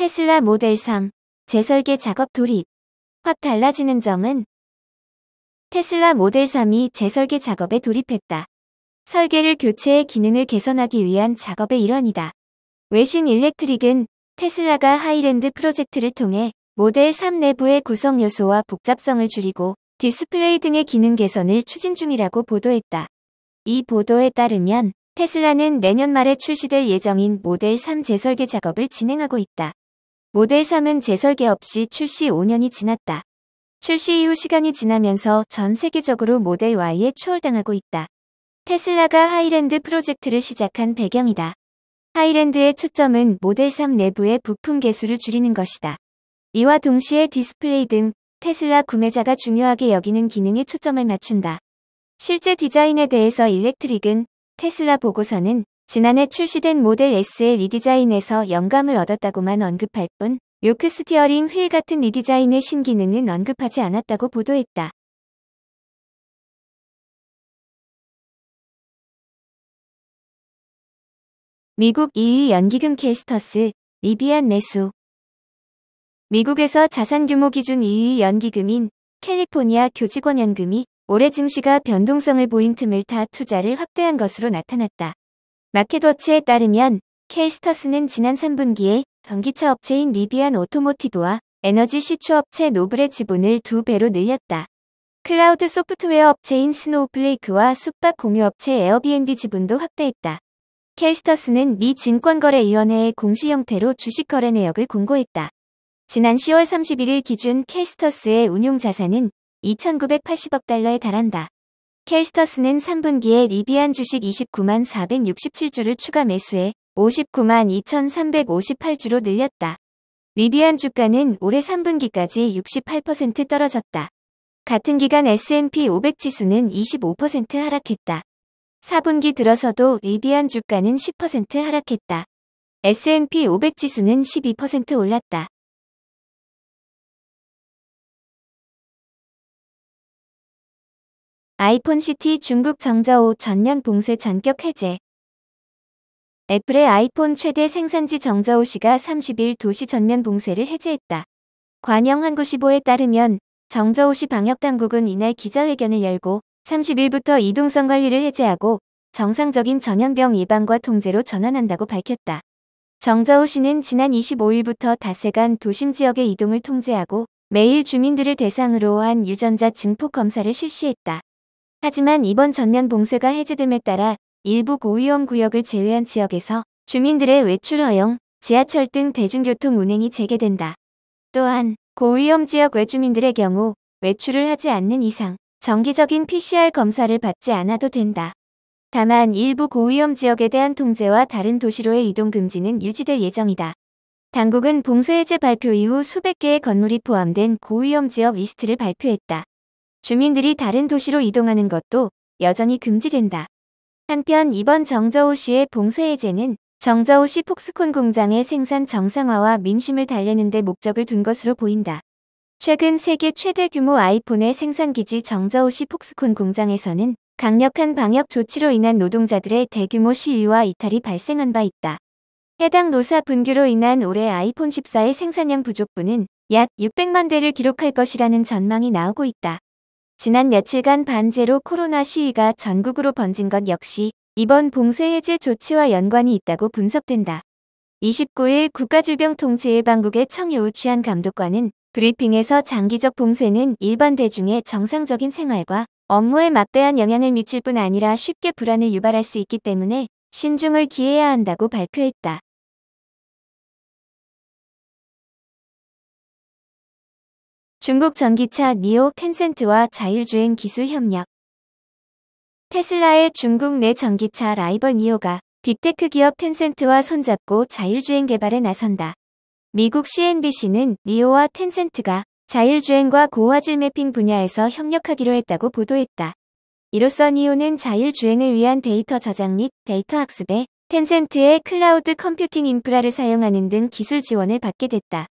테슬라 모델 3 재설계 작업 돌입. 확 달라지는 점은 테슬라 모델 3이 재설계 작업에 돌입했다. 설계를 교체해 기능을 개선하기 위한 작업의 일환이다. 외신 일렉트릭은 테슬라가 하이랜드 프로젝트를 통해 모델 3 내부의 구성 요소와 복잡성을 줄이고 디스플레이 등의 기능 개선을 추진 중이라고 보도했다. 이 보도에 따르면 테슬라는 내년 말에 출시될 예정인 모델 3 재설계 작업을 진행하고 있다. 모델 3은 재설계 없이 출시 5년이 지났다. 출시 이후 시간이 지나면서 전 세계적으로 모델 Y에 추월당하고 있다. 테슬라가 하이랜드 프로젝트를 시작한 배경이다. 하이랜드의 초점은 모델 3 내부의 부품 개수를 줄이는 것이다. 이와 동시에 디스플레이 등 테슬라 구매자가 중요하게 여기는 기능에 초점을 맞춘다. 실제 디자인에 대해서 일렉트릭은 테슬라 보고서는 지난해 출시된 모델 S의 리디자인에서 영감을 얻었다고만 언급할 뿐 요크 스티어링 휠 같은 리디자인의 신기능은 언급하지 않았다고 보도했다. 미국 2위 연기금 켈스터스, 리비안 매수. 미국에서 자산규모 기준 2위 연기금인 캘리포니아 교직원연금이 올해 증시가 변동성을 보인 틈을 타 투자를 확대한 것으로 나타났다. 마켓워치에 따르면 켈스터스는 지난 3분기에 전기차 업체인 리비안 오토모티브와 에너지 시추 업체 노블의 지분을 2배로 늘렸다. 클라우드 소프트웨어 업체인 스노우플레이크와 숙박 공유 업체 에어비앤비 지분도 확대했다. 켈스터스는 미 증권거래위원회의 공시 형태로 주식 거래 내역을 공고했다. 지난 10월 31일 기준 켈스터스의 운용 자산은 2,980억 달러에 달한다. 켈스터스는 3분기에 리비안 주식 29만 467주를 추가 매수해 59만 2,358주로 늘렸다. 리비안 주가는 올해 3분기까지 68% 떨어졌다. 같은 기간 S&P 500 지수는 25% 하락했다. 4분기 들어서도 리비안 주가는 10% 하락했다. S&P 500 지수는 12% 올랐다. 아이폰 시티 중국 정저우 전면 봉쇄 전격 해제. 애플의 아이폰 최대 생산지 정저우시가 30일 도시 전면 봉쇄를 해제했다. 관영한국시보에 따르면 정저우시 방역당국은 이날 기자회견을 열고 30일부터 이동성 관리를 해제하고 정상적인 전염병 예방과 통제로 전환한다고 밝혔다. 정저우시는 지난 25일부터 닷새간 도심 지역의 이동을 통제하고 매일 주민들을 대상으로 한 유전자 증폭 검사를 실시했다. 하지만 이번 전면 봉쇄가 해제됨에 따라 일부 고위험 구역을 제외한 지역에서 주민들의 외출 허용, 지하철 등 대중교통 운행이 재개된다. 또한 고위험 지역 외주민들의 경우 외출을 하지 않는 이상 정기적인 PCR 검사를 받지 않아도 된다. 다만 일부 고위험 지역에 대한 통제와 다른 도시로의 이동 금지는 유지될 예정이다. 당국은 봉쇄 해제 발표 이후 수백 개의 건물이 포함된 고위험 지역 리스트를 발표했다. 주민들이 다른 도시로 이동하는 것도 여전히 금지된다. 한편 이번 정저우시의 봉쇄 해제는 정저우시 폭스콘 공장의 생산 정상화와 민심을 달래는 데 목적을 둔 것으로 보인다. 최근 세계 최대 규모 아이폰의 생산기지 정저우시 폭스콘 공장에서는 강력한 방역 조치로 인한 노동자들의 대규모 시위와 이탈이 발생한 바 있다. 해당 노사 분규로 인한 올해 아이폰 14의 생산량 부족분은 약 600만 대를 기록할 것이라는 전망이 나오고 있다. 지난 며칠간 반제로 코로나 시위가 전국으로 번진 것 역시 이번 봉쇄 해제 조치와 연관이 있다고 분석된다. 29일 국가질병통제예방국의 청효우 취한감독관은 브리핑에서 장기적 봉쇄는 일반 대중의 정상적인 생활과 업무에 막대한 영향을 미칠 뿐 아니라 쉽게 불안을 유발할 수 있기 때문에 신중을 기해야 한다고 발표했다. 중국 전기차 니오 텐센트와 자율주행 기술 협력. 테슬라의 중국 내 전기차 라이벌 니오가 빅테크 기업 텐센트와 손잡고 자율주행 개발에 나선다. 미국 CNBC는 니오와 텐센트가 자율주행과 고화질 매핑 분야에서 협력하기로 했다고 보도했다. 이로써 니오는 자율주행을 위한 데이터 저장 및 데이터 학습에 텐센트의 클라우드 컴퓨팅 인프라를 사용하는 등 기술 지원을 받게 됐다.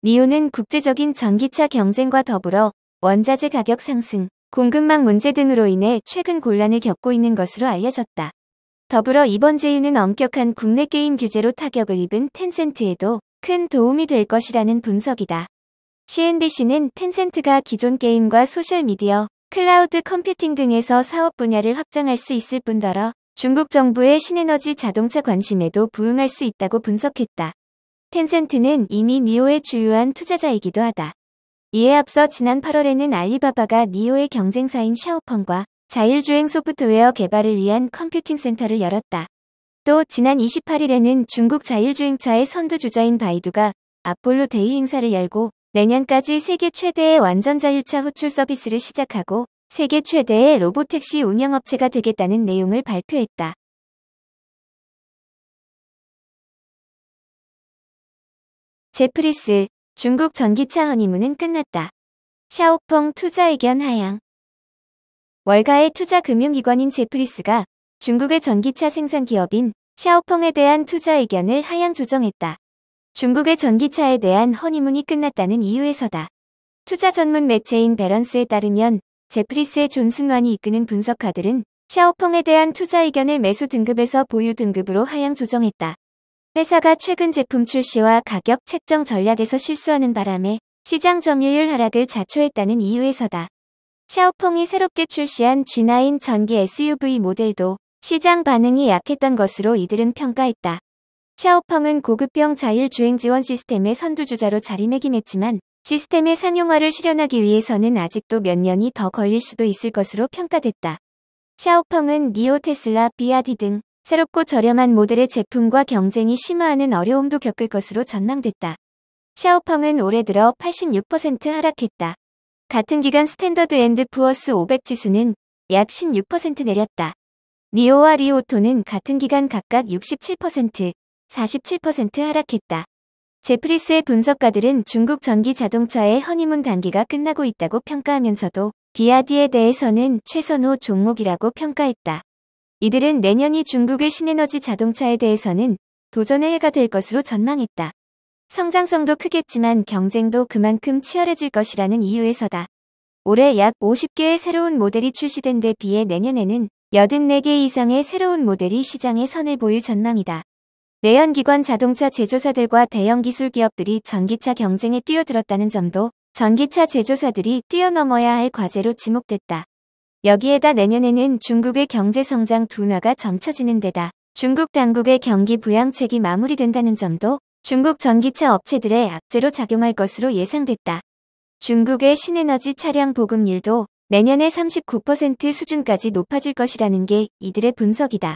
니오는 국제적인 전기차 경쟁과 더불어 원자재 가격 상승, 공급망 문제 등으로 인해 최근 곤란을 겪고 있는 것으로 알려졌다. 더불어 이번 제휴는 엄격한 국내 게임 규제로 타격을 입은 텐센트에도 큰 도움이 될 것이라는 분석이다. CNBC는 텐센트가 기존 게임과 소셜미디어, 클라우드 컴퓨팅 등에서 사업 분야를 확장할 수 있을 뿐더러 중국 정부의 신에너지 자동차 관심에도 부응할 수 있다고 분석했다. 텐센트는 이미 니오의 주요한 투자자이기도 하다. 이에 앞서 지난 8월에는 알리바바가 니오의 경쟁사인 샤오펑과 자율주행 소프트웨어 개발을 위한 컴퓨팅 센터를 열었다. 또 지난 28일에는 중국 자율주행차의 선두주자인 바이두가 아폴로 데이 행사를 열고 내년까지 세계 최대의 완전 자율차 호출 서비스를 시작하고 세계 최대의 로보택시 운영업체가 되겠다는 내용을 발표했다. 제프리스, 중국 전기차 허니문은 끝났다. 샤오펑 투자 의견 하향. 월가의 투자금융기관인 제프리스가 중국의 전기차 생산 기업인 샤오펑에 대한 투자 의견을 하향 조정했다. 중국의 전기차에 대한 허니문이 끝났다는 이유에서다. 투자 전문 매체인 배런스에 따르면 제프리스의 존슨완이 이끄는 분석가들은 샤오펑에 대한 투자 의견을 매수 등급에서 보유 등급으로 하향 조정했다. 회사가 최근 제품 출시와 가격 책정 전략에서 실수하는 바람에 시장 점유율 하락을 자초했다는 이유에서다. 샤오펑이 새롭게 출시한 G9 전기 SUV 모델도 시장 반응이 약했던 것으로 이들은 평가했다. 샤오펑은 고급형 자율주행 지원 시스템의 선두주자로 자리매김했지만 시스템의 상용화를 실현하기 위해서는 아직도 몇 년이 더 걸릴 수도 있을 것으로 평가됐다. 샤오펑은 니오, 테슬라, 비아디 등 새롭고 저렴한 모델의 제품과 경쟁이 심화하는 어려움도 겪을 것으로 전망됐다. 샤오펑은 올해 들어 86% 하락했다. 같은 기간 스탠더드 앤드 푸어스 500 지수는 약 16% 내렸다. 니오와 리오토는 같은 기간 각각 67%, 47% 하락했다. 제프리스의 분석가들은 중국 전기 자동차의 허니문 단기가 끝나고 있다고 평가하면서도 비아디에 대해서는 최선호 종목이라고 평가했다. 이들은 내년이 중국의 신에너지 자동차에 대해서는 도전의 해가 될 것으로 전망했다. 성장성도 크겠지만 경쟁도 그만큼 치열해질 것이라는 이유에서다. 올해 약 50개의 새로운 모델이 출시된 데 비해 내년에는 84개 이상의 새로운 모델이 시장에 선을 보일 전망이다. 내연기관 자동차 제조사들과 대형 기술 기업들이 전기차 경쟁에 뛰어들었다는 점도 전기차 제조사들이 뛰어넘어야 할 과제로 지목됐다. 여기에다 내년에는 중국의 경제성장 둔화가 점쳐지는 데다 중국 당국의 경기 부양책이 마무리된다는 점도 중국 전기차 업체들의 악재로 작용할 것으로 예상됐다. 중국의 신에너지 차량 보급률도 내년에 39% 수준까지 높아질 것이라는 게 이들의 분석이다.